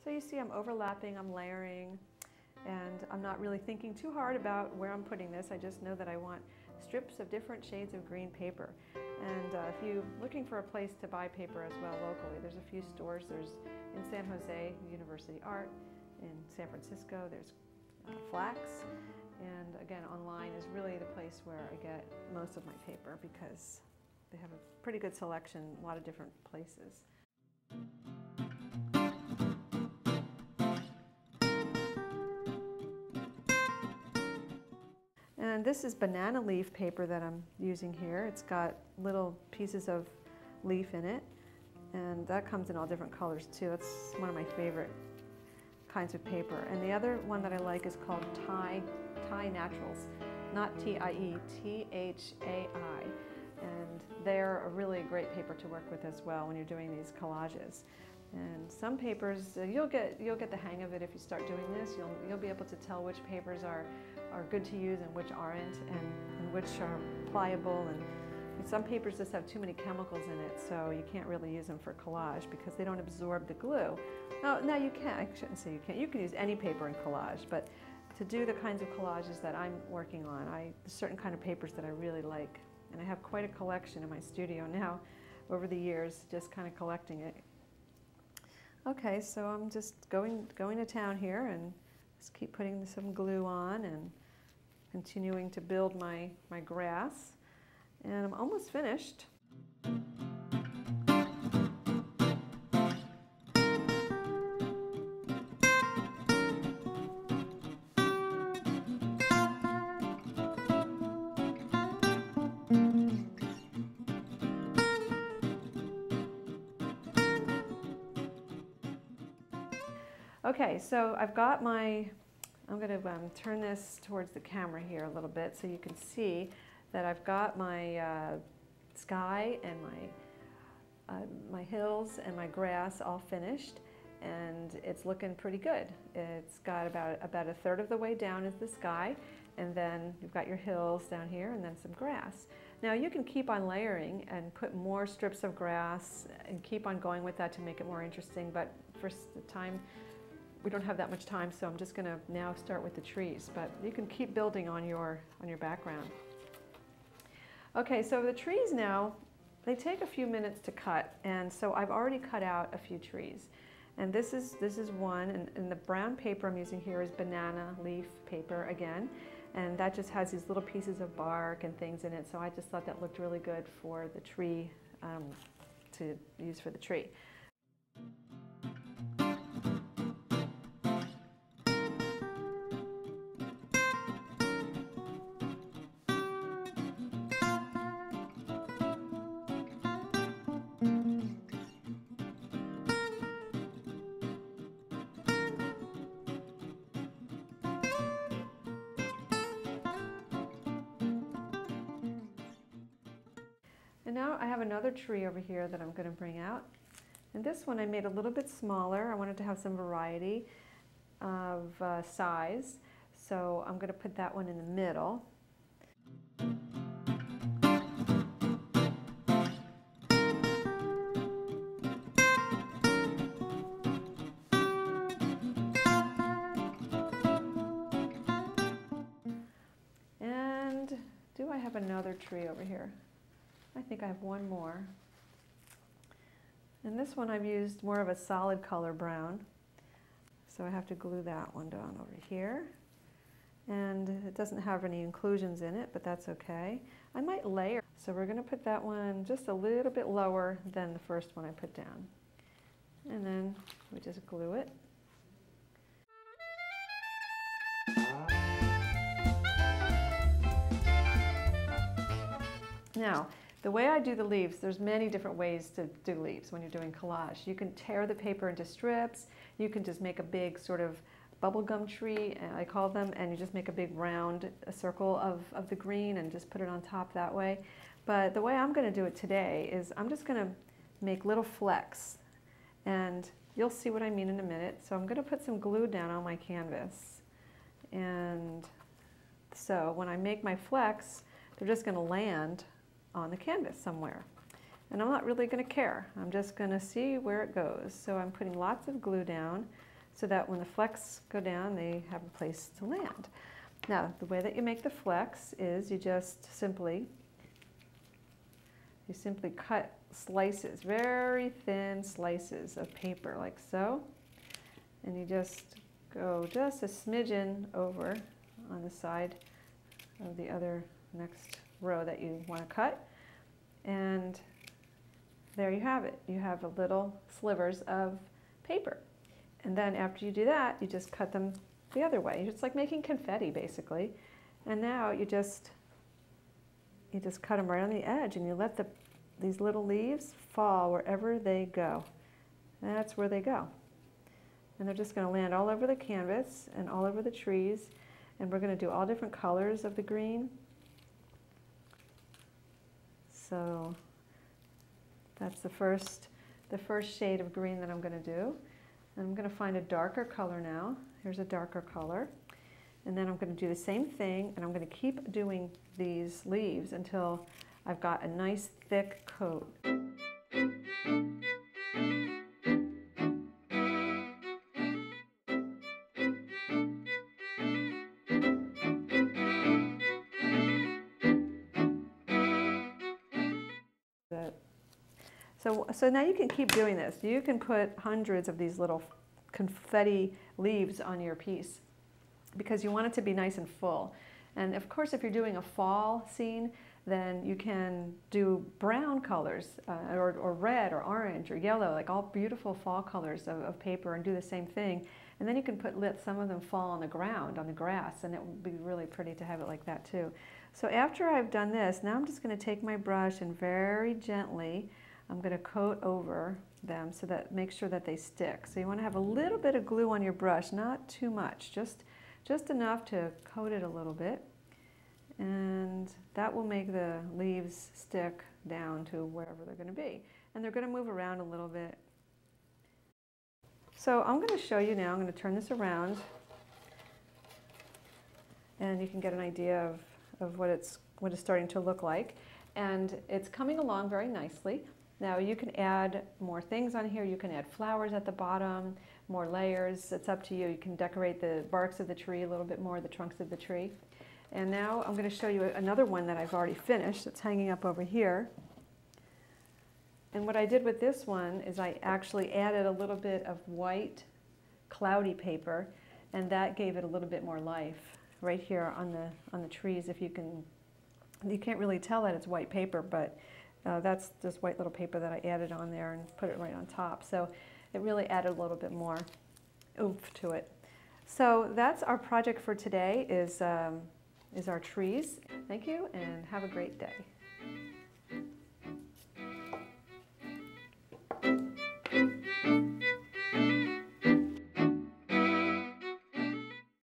So you see I'm overlapping, I'm layering, and I'm not really thinking too hard about where I'm putting this. I just know that I want strips of different shades of green paper. And if you're looking for a place to buy paper as well locally, there's a few stores. There's in San Jose, University Art. In San Francisco, there's Flax. And again, online is really the place where I get most of my paper because they have a pretty good selection, a lot of different places. And this is banana leaf paper that I'm using here. It's got little pieces of leaf in it, and that comes in all different colors too. That's one of my favorite kinds of paper. And the other one that I like is called Thai Naturals, not T-I-E, T-H-A-I. And they're a really great paper to work with as well when you're doing these collages. And some papers, you'll get the hang of it if you start doing this. You'll be able to tell which papers are good to use and which aren't, and which are pliable. And some papers just have too many chemicals in it, so you can't really use them for collage because they don't absorb the glue. No, you can. I shouldn't say you can't. You can use any paper in collage, but to do the kinds of collages that I'm working on, there's certain kind of papers that I really like. And I have quite a collection in my studio now over the years, just kind of collecting it. Okay, so I'm just going to town here and just keep putting some glue on and continuing to build my grass. And I'm almost finished. Okay, so I've got I'm going to turn this towards the camera here a little bit so you can see that I've got my sky and my hills and my grass all finished, and it's looking pretty good. It's got about a third of the way down is the sky, and then you've got your hills down here and then some grass. Now you can keep on layering and put more strips of grass and keep on going with that to make it more interesting, but for the time, we don't have that much time, so I'm just going to now start with the trees, but you can keep building on your background. Okay, so the trees now, they take a few minutes to cut, and so I've already cut out a few trees. And this is one, and the brown paper I'm using here is banana leaf paper again, and that just has these little pieces of bark and things in it, so I just thought that looked really good for the tree, to use for the tree. And now I have another tree over here that I'm going to bring out. And this one I made a little bit smaller. I wanted to have some variety of size. So I'm going to put that one in the middle. And do I have another tree over here? I think I have one more. And this one I've used more of a solid color brown. So I have to glue that one down over here. And it doesn't have any inclusions in it, but that's okay. I might layer. So we're going to put that one just a little bit lower than the first one I put down. And then we just glue it. Now, the way I do the leaves, there's many different ways to do leaves when you're doing collage. You can tear the paper into strips. You can just make a big sort of bubblegum tree, I call them, and you just make a big round circle of the green and just put it on top that way. But the way I'm going to do it today is I'm just going to make little flecks, and you'll see what I mean in a minute. So I'm going to put some glue down on my canvas, and so when I make my flecks, they're just going to land on the canvas somewhere. And I'm not really going to care. I'm just going to see where it goes. So I'm putting lots of glue down. so that when the flecks go down, they have a place to land. Now, the way that you make the flecks is you just simply cut slices, very thin slices of paper, like so. And you just go just a smidgen over on the side of the other next row that you want to cut. And there you have it. You have a little slivers of paper. And then after you do that, you just cut them the other way. It's like making confetti, basically. And now you just cut them right on the edge, and you let these little leaves fall wherever they go. That's where they go. And they're just going to land all over the canvas and all over the trees. And we're going to do all different colors of the green. So that's the first shade of green that I'm going to do. And I'm going to find a darker color now. Here's a darker color. And then I'm going to do the same thing, and I'm going to keep doing these leaves until I've got a nice thick coat. So now you can keep doing this. You can put hundreds of these little confetti leaves on your piece because you want it to be nice and full. And of course, if you're doing a fall scene, then you can do brown colors or red or orange or yellow, like all beautiful fall colors of paper, and do the same thing. And then you can let some of them fall on the ground, on the grass, and it would be really pretty to have it like that too. So after I've done this, now I'm just going to take my brush and very gently I'm going to coat over them so that make sure that they stick. So you want to have a little bit of glue on your brush, not too much, just enough to coat it a little bit. And that will make the leaves stick down to wherever they're going to be. And they're going to move around a little bit. So I'm going to show you now, I'm going to turn this around, and you can get an idea of what it's starting to look like. And it's coming along very nicely. Now you can add more things on here. You can add flowers at the bottom, more layers. It's up to you. You can decorate the barks of the tree a little bit more, the trunks of the tree. And now I'm going to show you another one that I've already finished. It's hanging up over here. And what I did with this one is I actually added a little bit of white cloudy paper, and that gave it a little bit more life right here on the trees. If you can't really tell that it's white paper, but that's just white little paper that I added on there and put it right on top. So it really added a little bit more oomph to it. So that's our project for today, is our trees. Thank you, and have a great day.